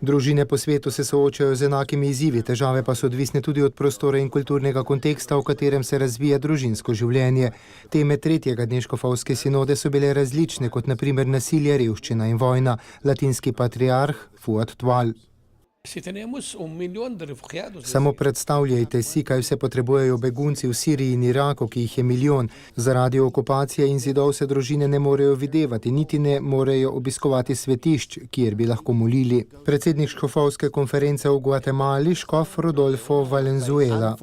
Družine po svetu se soočajo z enakimi izzivi, težave pa so odvisne tudi od prostora in kulturnega konteksta, v katerem se razvija družinsko življenje. Teme tretjega dne škofovske sinode so bile različne, kot na primer nasilje, revščina in vojna. Latinski patriarh Fuad Tual. Samo predstavljajte si, kaj vse potrebujejo begunci v Siriji in Iraku, ki jih je milijon. Zaradi okupacije in zidov se družine ne morejo videvati, niti ne morejo obiskovati svetišč, kjer bi lahko molili. Predsednik škofovske konference v Guatemali, škof Rodolfo Valenzuela.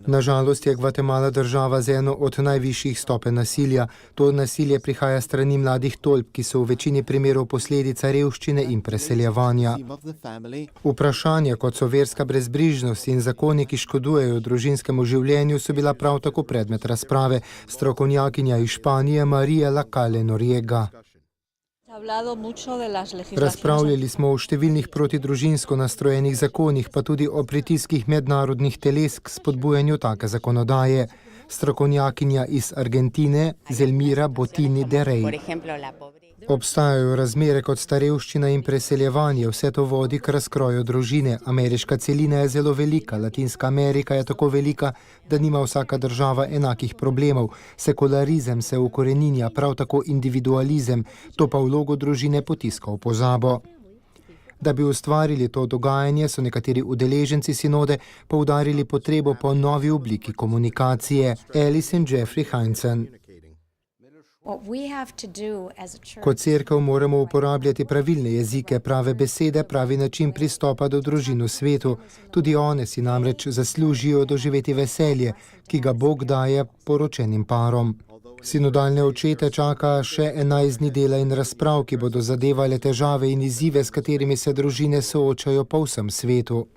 Nažalost je Gvatemala država z eno od najvišjih stopenj nasilja. To nasilje prihaja strani mladih tolp, ki so v večini primerov posledica revščine in preseljevanja. Vprašanja, kot so verska brezbrižnost in zakoni, ki škodujejo družinskemu življenju, so bila prav tako predmet razprave. Strokovnjakinja iz Španije María Lacalle Noriega. Razpravljali smo o številnih protidružinsko nastrojenih zakonih, pa tudi o pritiskih mednarodnih teles k spodbujanju take zakonodaje. Strokovnjakinja iz Argentine Zelmira Botini de Rey. Obstajajo razmere kot sta revščina in preseljevanje, vse to vodi k razkroju družine. Ameriška celina je zelo velika, Latinska Amerika je tako velika, da nima vsaka država enakih problemov. Sekularizem se ukoreninja, prav tako individualizem, to pa vlogo družine potiska v pozabo. Da bi ustvarili to dogajanje, so nekateri udeleženci sinode poudarili potrebo po novi obliki komunikacije. Alice in Jeffrey Heinzen. Kot cerkev moramo uporabljati pravilne jezike, prave besede, pravi način pristopa do družin v svetu. Tudi one si namreč zaslužijo doživeti veselje, ki ga Bog daje poročenim parom. Sinodalne očete čaka še 11 dni dela in razprav, ki bodo zadevale težave in izzive, s katerimi se družine soočajo po vsem svetu.